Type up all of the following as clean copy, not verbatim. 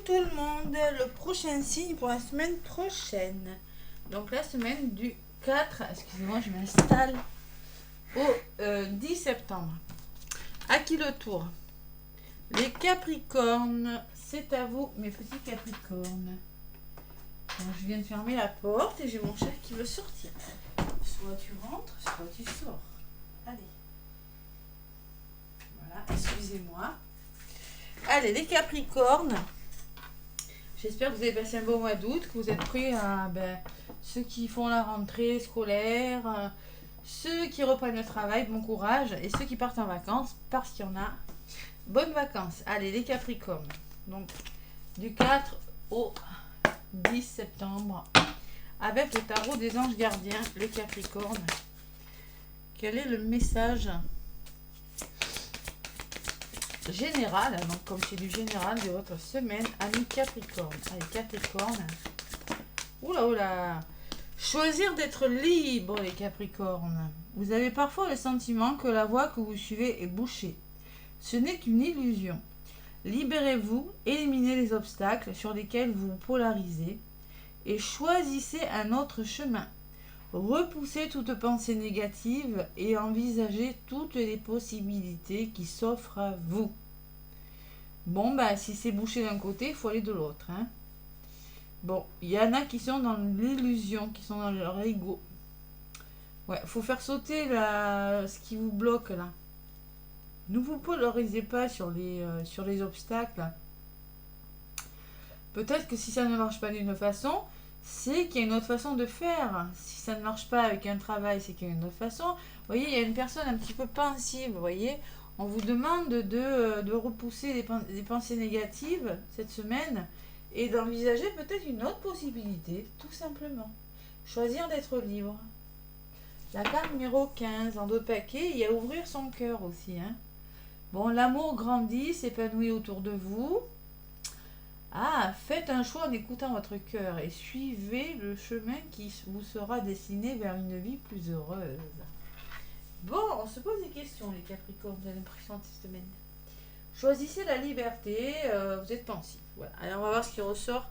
tout le monde, le prochain signe pour la semaine prochaine. Donc la semaine du 4, excusez-moi, je m'installe au 10 septembre. À qui le tour? Les Capricornes, c'est à vous mes petits Capricornes. Donc, je viens de fermer la porte et j'ai mon chef qui veut sortir. Soit tu rentres, soit tu sors. Allez. Voilà, excusez-moi. Allez, les Capricornes. J'espère que vous avez passé un bon mois d'août, que vous êtes prêts à ceux qui font la rentrée scolaire, ceux qui reprennent le travail, bon courage, et ceux qui partent en vacances, parce qu'il y en a. Bonnes vacances. Allez, les Capricornes. Donc, du 4 au 10 septembre, avec le tarot des anges gardiens, les Capricornes. Quel est le message général, donc comme c'est du général de votre semaine, amis Capricorne? Allez, Capricorne. Oula, oula. Choisir d'être libre, les Capricornes. Vous avez parfois le sentiment que la voie que vous suivez est bouchée. Ce n'est qu'une illusion. Libérez-vous, éliminez les obstacles sur lesquels vous vous polarisez et choisissez un autre chemin. Repoussez toute pensée négative et envisagez toutes les possibilités qui s'offrent à vous. Bon, si c'est bouché d'un côté, il faut aller de l'autre. Hein. Bon, il y en a qui sont dans l'illusion, qui sont dans leur ego. Ouais, il faut faire sauter ce qui vous bloque là. Ne vous polarisez pas sur les obstacles. Peut-être que si ça ne marche pas d'une façon, c'est qu'il y a une autre façon de faire. Si ça ne marche pas avec un travail, c'est qu'il y a une autre façon. Vous voyez, il y a une personne un petit peu pensive, vous voyez. On vous demande de repousser les pensées négatives cette semaine et d'envisager peut-être une autre possibilité, tout simplement. Choisir d'être libre. La carte numéro 15, en dos paquet, il y a ouvrir son cœur aussi. Hein. Bon, l'amour grandit, s'épanouit autour de vous. Ah, faites un choix en écoutant votre cœur et suivez le chemin qui vous sera destiné vers une vie plus heureuse. Bon, on se pose des questions, les Capricornes, j'ai l'impression de cette semaine. Choisissez la liberté, vous êtes pensif. Voilà. Alors, on va voir ce qui ressort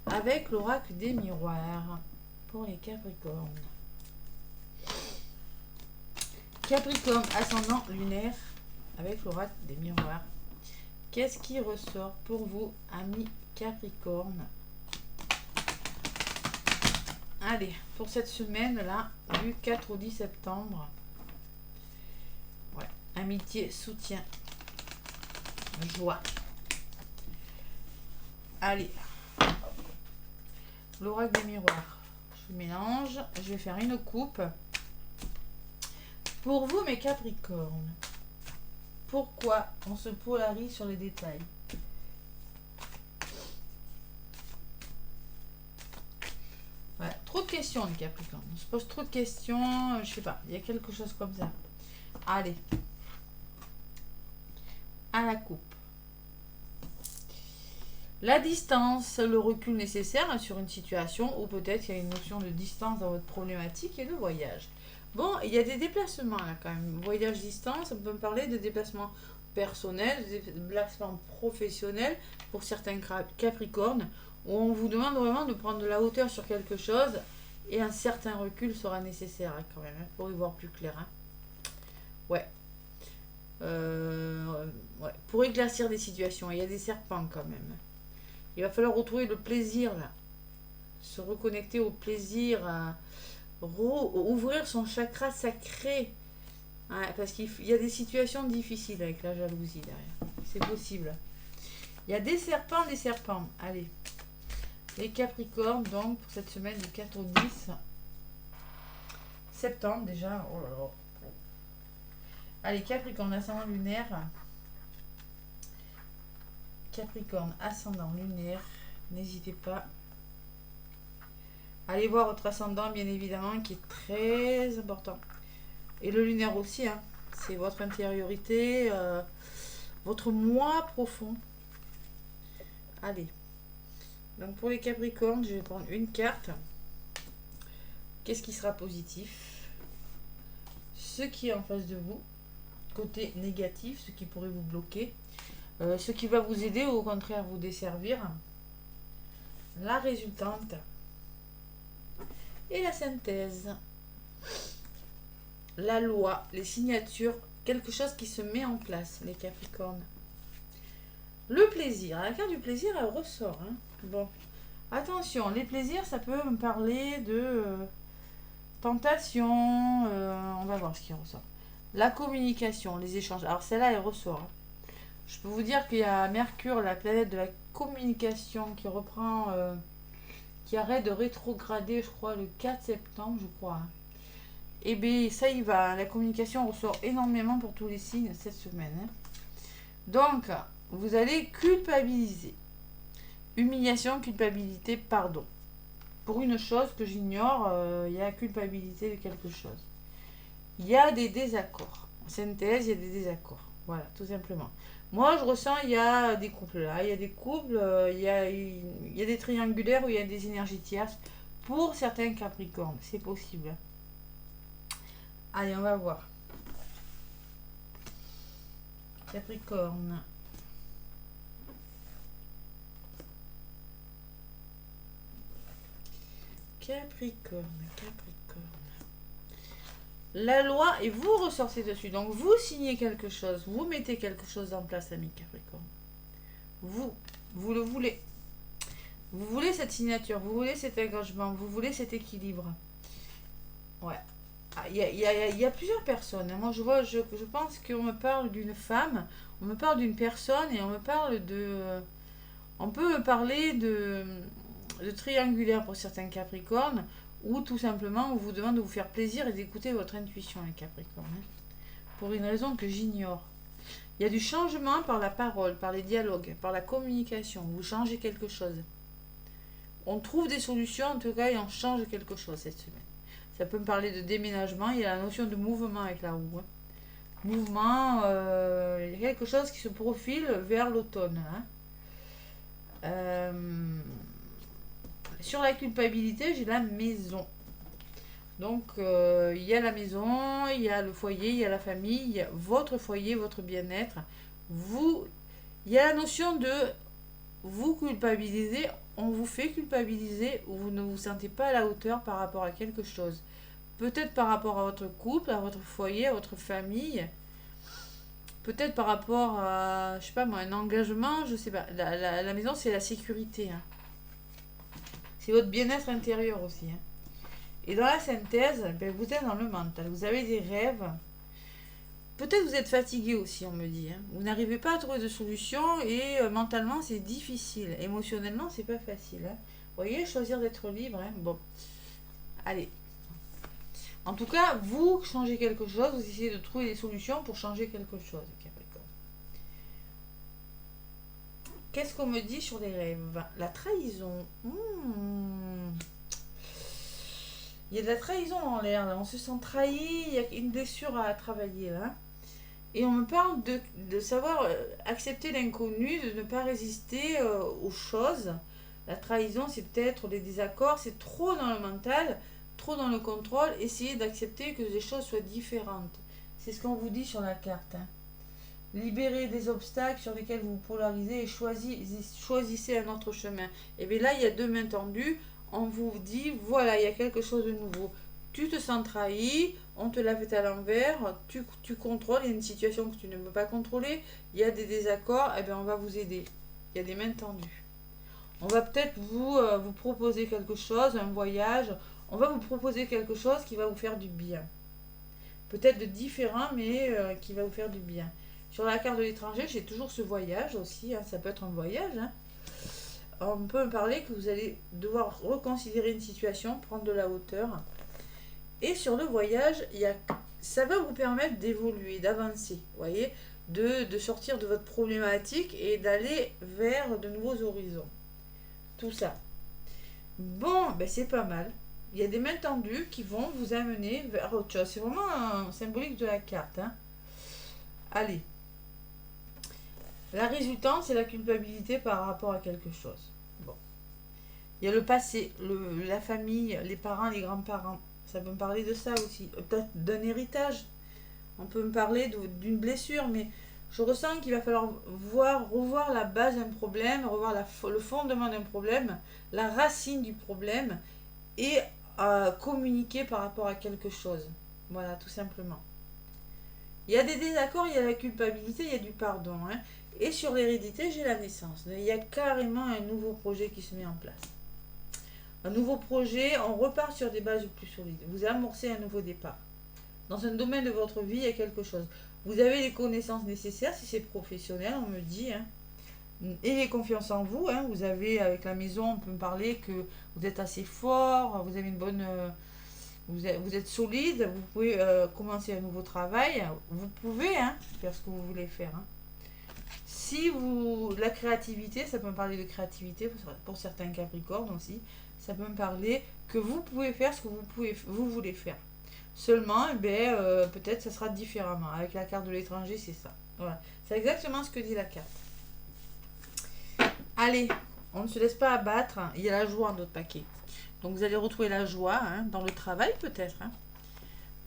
avec l'oracle des miroirs pour les Capricornes. Capricorne, ascendant lunaire avec l'oracle des miroirs. Qu'est-ce qui ressort pour vous, amis Capricorne? Allez, pour cette semaine-là, du 4 au 10 septembre. Ouais, amitié, soutien, joie. Allez, l'oracle des miroirs. Je mélange, je vais faire une coupe. Pour vous, mes Capricornes, pourquoi on se polarise sur les détails? Voilà, trop de questions, les Capricornes. On se pose trop de questions, je sais pas, il y a quelque chose comme ça. Allez, à la coupe. La distance, le recul nécessaire sur une situation, ou peut-être il y a une notion de distance dans votre problématique et de voyage. Bon, il y a des déplacements là quand même. Voyage distance, on peut me parler de déplacements personnels, de déplacements professionnels pour certains Capricornes, où on vous demande vraiment de prendre de la hauteur sur quelque chose et un certain recul sera nécessaire hein, quand même, hein, pour y voir plus clair. Hein. Ouais. Ouais. Pour éclaircir des situations, il y a des serpents quand même. Il va falloir retrouver le plaisir là. Se reconnecter au plaisir, ouvrir son chakra sacré. Ouais, parce qu'il y a des situations difficiles avec la jalousie derrière. C'est possible. Il y a des serpents. Allez. Les Capricornes, donc, pour cette semaine du 4 au 10 septembre déjà. Oh là là. Allez, Capricorne, ascendant lunaire. Capricorne, ascendant lunaire. N'hésitez pas. Allez voir votre ascendant, bien évidemment, qui est très important. Et le lunaire aussi, hein. C'est votre intériorité, votre moi profond. Allez. Donc pour les Capricornes, je vais prendre une carte. Qu'est-ce qui sera positif? Ce qui est en face de vous. Côté négatif, ce qui pourrait vous bloquer. ce qui va vous aider ou au contraire vous desservir. La résultante et la synthèse. La loi, les signatures, quelque chose qui se met en place, les Capricornes. Le plaisir, la carte du plaisir, elle ressort. Hein. Bon, attention, les plaisirs, ça peut me parler de tentation. On va voir ce qui ressort. La communication, les échanges. Alors celle-là, elle ressort. Hein. Je peux vous dire qu'il y a Mercure, la planète de la communication, qui reprend, qui arrête de rétrograder, je crois, le 4 septembre, je crois. Hein. Et bien, ça y va. La communication ressort énormément pour tous les signes cette semaine. Hein. Donc, vous allez culpabiliser. Humiliation, culpabilité, pardon. Pour une chose que j'ignore, il y a culpabilité de quelque chose. Il y a des désaccords. En synthèse, il y a des désaccords. Voilà, tout simplement. Moi, je ressens, il y a des couples là. Il y a des couples, il y a des triangulaires où il y a des énergies tierces. Pour certains Capricornes, c'est possible. Allez, on va voir. Capricorne. Capricorne. La loi, et vous ressortez dessus. Donc, vous signez quelque chose. Vous mettez quelque chose en place, amis Capricorne. Vous le voulez. Vous voulez cette signature. Vous voulez cet engagement. Vous voulez cet équilibre. Ouais. Il y a plusieurs personnes. Moi, je pense qu'on me parle d'une femme, on me parle d'une personne et on me parle de... On peut me parler de triangulaire pour certains Capricornes ou tout simplement on vous demande de vous faire plaisir et d'écouter votre intuition, les Capricornes. Hein, pour une raison que j'ignore. Il y a du changement par la parole, par les dialogues, par la communication. Vous changez quelque chose. On trouve des solutions en tout cas et on change quelque chose cette semaine. Ça peut me parler de déménagement. Il y a la notion de mouvement avec la roue. Hein. Mouvement, il y a quelque chose qui se profile vers l'automne. Hein. Sur la culpabilité, j'ai la maison. Donc, il y a la maison, il y a le foyer, il y a la famille, il y a votre foyer, votre bien-être. Il y a la notion de vous culpabiliser, on vous fait culpabiliser ou vous ne vous sentez pas à la hauteur par rapport à quelque chose. Peut-être par rapport à votre couple, à votre foyer, à votre famille. Peut-être par rapport à, je sais pas moi, un engagement, je sais pas. La maison, c'est la sécurité. Hein. C'est votre bien-être intérieur aussi. Hein. Et dans la synthèse, ben, vous êtes dans le mental. Vous avez des rêves. Peut-être vous êtes fatigué aussi, on me dit. Hein. Vous n'arrivez pas à trouver de solution et mentalement, c'est difficile. Émotionnellement, c'est pas facile. Hein. Vous voyez, choisir d'être libre. Hein. Bon, allez. En tout cas, vous changez quelque chose. Vous essayez de trouver des solutions pour changer quelque chose. Capricorne. Qu'est-ce qu'on me dit sur les rêves? La trahison. Il y a de la trahison en l'air. Là. On se sent trahi. Il y a une blessure à travailler là. Et on me parle de savoir accepter l'inconnu, de ne pas résister aux choses. La trahison, c'est peut-être les désaccords, c'est trop dans le mental, trop dans le contrôle. Essayez d'accepter que les choses soient différentes. C'est ce qu'on vous dit sur la carte. Hein. Libérez des obstacles sur lesquels vous polarisez et choisissez un autre chemin. Et bien là, il y a deux mains tendues. On vous dit, voilà, il y a quelque chose de nouveau. Tu te sens trahi, on te l'a fait à l'envers, tu contrôles, il y a une situation que tu ne peux pas contrôler, il y a des désaccords, et bien on va vous aider. Il y a des mains tendues. On va peut-être vous proposer quelque chose, un voyage, on va vous proposer quelque chose qui va vous faire du bien. Peut-être de différent, mais qui va vous faire du bien. Sur la carte de l'étranger, j'ai toujours ce voyage aussi, hein, ça peut être un voyage. Hein. On peut me parler que vous allez devoir reconsidérer une situation, prendre de la hauteur. Et sur le voyage, ça va vous permettre d'évoluer, d'avancer, voyez, de sortir de votre problématique et d'aller vers de nouveaux horizons. Tout ça. Bon, ben c'est pas mal. Il y a des mains tendues qui vont vous amener vers autre chose. C'est vraiment un symbolique de la carte. Hein. Allez. La résultante, c'est la culpabilité par rapport à quelque chose. Bon. Il y a le passé, la famille, les parents, les grands-parents. Ça peut me parler de ça aussi. Peut-être d'un héritage. On peut me parler d'une blessure, mais Je ressens qu'il va falloir revoir la base d'un problème, revoir le fondement d'un problème, la racine du problème et communiquer par rapport à quelque chose. Voilà, tout simplement. Il y a des désaccords, il y a la culpabilité, il y a du pardon. Hein. Et sur l'hérédité, j'ai la naissance. Il y a carrément un nouveau projet qui se met en place. Un nouveau projet, on repart sur des bases plus solides. Vous amorcez un nouveau départ. Dans un domaine de votre vie, il y a quelque chose. Vous avez les connaissances nécessaires, si c'est professionnel, on me dit. Hein. Ayez confiance en vous. Hein. Vous avez, avec la maison, on peut me parler que vous êtes assez fort, vous avez une bonne... vous êtes solide, vous pouvez commencer un nouveau travail. Vous pouvez faire ce que vous voulez faire. Hein. Si vous... La créativité, ça peut me parler de créativité pour certains Capricornes aussi. Ça peut me parler que vous pouvez faire ce que vous voulez faire. Seulement, peut-être ça sera différemment. Avec la carte de l'étranger, c'est ça. Voilà. C'est exactement ce que dit la carte. Allez, on ne se laisse pas abattre. Il y a la joie en d'autres paquets. Donc vous allez retrouver la joie dans le travail peut-être.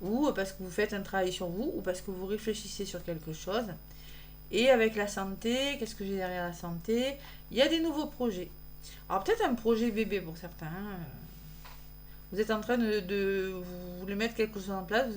Ou parce que vous faites un travail sur vous, ou parce que vous réfléchissez sur quelque chose. Et avec la santé, qu'est-ce que j'ai derrière la santé? Il y a des nouveaux projets. Alors peut-être un projet bébé pour certains. Vous êtes en train de vous voulez mettre quelque chose en place,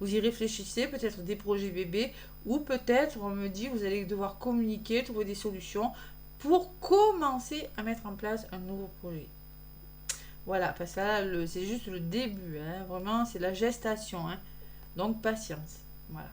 vous y réfléchissez, peut-être des projets bébés, ou peut-être, on me dit, vous allez devoir communiquer, trouver des solutions pour commencer à mettre en place un nouveau projet. Voilà, parce que là, c'est juste le début, vraiment, c'est la gestation. Donc, patience. Voilà.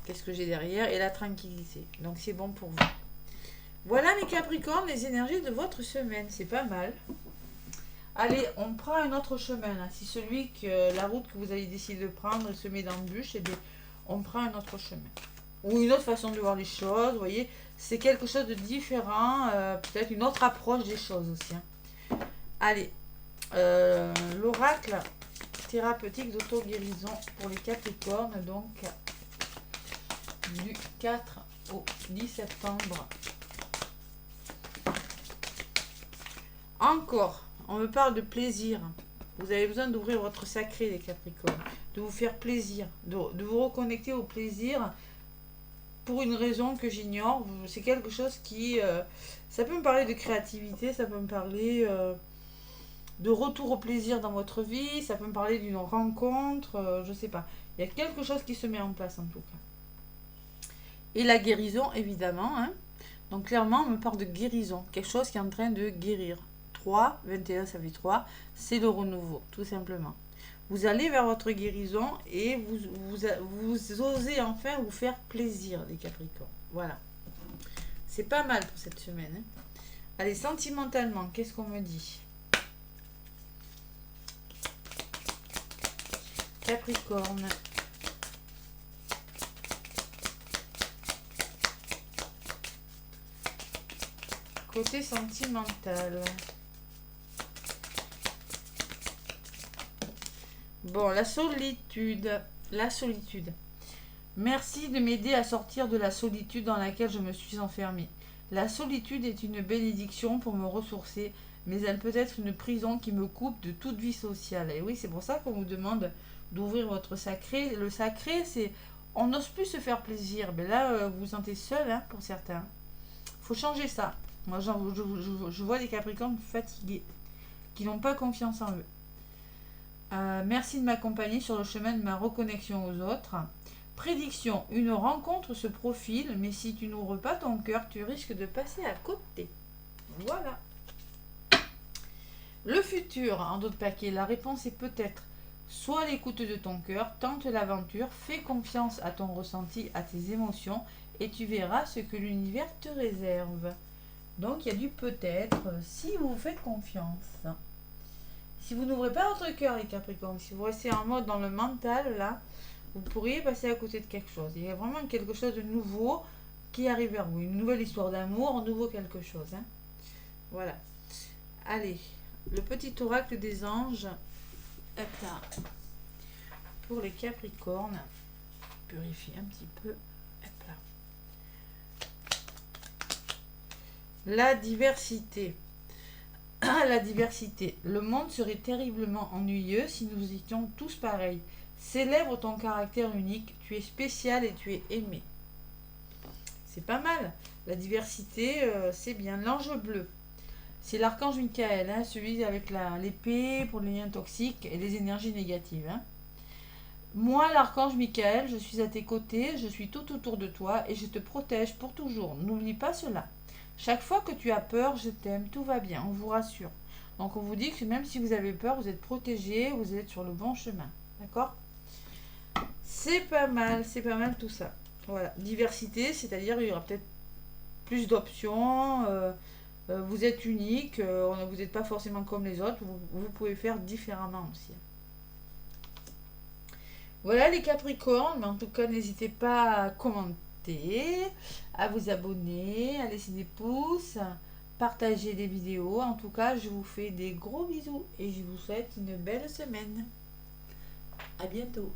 Qu'est-ce que j'ai derrière? Et la tranquillité. Donc, c'est bon pour vous. Voilà, mes Capricornes, les énergies de votre semaine. C'est pas mal. Allez, on prend un autre chemin. Là. Si la route que vous avez décidé de prendre se met dans le bûche, eh bien, on prend un autre chemin. Ou une autre façon de voir les choses, vous voyez. C'est quelque chose de différent, peut-être une autre approche des choses aussi. Allez, l'oracle thérapeutique d'auto-guérison pour les Capricornes, donc du 4 au 10 septembre. Encore, on me parle de plaisir. Vous avez besoin d'ouvrir votre sacré, les Capricornes, de vous faire plaisir, de vous reconnecter au plaisir pour une raison que j'ignore. C'est quelque chose qui... ça peut me parler de créativité, ça peut me parler de retour au plaisir dans votre vie, ça peut me parler d'une rencontre, je sais pas. Il y a quelque chose qui se met en place en tout cas. Et la guérison, évidemment. Donc clairement, on me parle de guérison, quelque chose qui est en train de guérir. 3, 21, ça fait 3, c'est le renouveau, tout simplement. Vous allez vers votre guérison et vous osez enfin vous faire plaisir, les Capricornes. Voilà. C'est pas mal pour cette semaine. Allez, sentimentalement, qu'est-ce qu'on me dit? Capricorne. Côté sentimental. Bon, la solitude. La solitude. Merci de m'aider à sortir de la solitude dans laquelle je me suis enfermée. La solitude est une bénédiction pour me ressourcer, mais elle peut être une prison qui me coupe de toute vie sociale. Et oui, c'est pour ça qu'on vous demande d'ouvrir votre sacré. Le sacré, c'est... On n'ose plus se faire plaisir. Mais là, vous vous sentez seul, pour certains. Il faut changer ça. Moi, je vois des Capricornes fatigués, qui n'ont pas confiance en eux. Merci de m'accompagner sur le chemin de ma reconnexion aux autres. Prédiction, une rencontre se profile, mais si tu n'ouvres pas ton cœur, tu risques de passer à côté. Voilà. Le futur, en d'autres paquets, la réponse est peut-être. Sois à l'écoute de ton cœur, tente l'aventure, fais confiance à ton ressenti, à tes émotions, et tu verras ce que l'univers te réserve. Donc il y a du peut-être, si vous vous faites confiance. Si vous n'ouvrez pas votre cœur, les Capricornes, si vous restez en mode dans le mental, là, vous pourriez passer à côté de quelque chose. Il y a vraiment quelque chose de nouveau qui arrive vers vous. Une nouvelle histoire d'amour, un nouveau quelque chose. Voilà. Allez, le petit oracle des anges. Hop là. Pour les Capricornes. Purifier un petit peu. Hop là. La diversité. La diversité. Le monde serait terriblement ennuyeux si nous étions tous pareils. Célèbre ton caractère unique. Tu es spécial et tu es aimé. c'est pas mal. La diversité, c'est bien. L'ange bleu, c'est l'archange Michael, hein, celui avec l'épée pour les liens toxiques et les énergies négatives. Hein. Moi, l'archange Michael, je suis à tes côtés, je suis tout autour de toi et je te protège pour toujours. N'oublie pas cela. Chaque fois que tu as peur, je t'aime, tout va bien, on vous rassure. Donc on vous dit que même si vous avez peur, vous êtes protégé, vous êtes sur le bon chemin. D'accord? C'est pas mal tout ça. Voilà. Diversité, c'est-à-dire il y aura peut-être plus d'options. Vous êtes unique, vous n'êtes pas forcément comme les autres, vous pouvez faire différemment aussi. Voilà les Capricornes, mais en tout cas n'hésitez pas à commenter, à vous abonner, à laisser des pouces, partager des vidéos. En tout cas, je vous fais des gros bisous et je vous souhaite une belle semaine. À bientôt.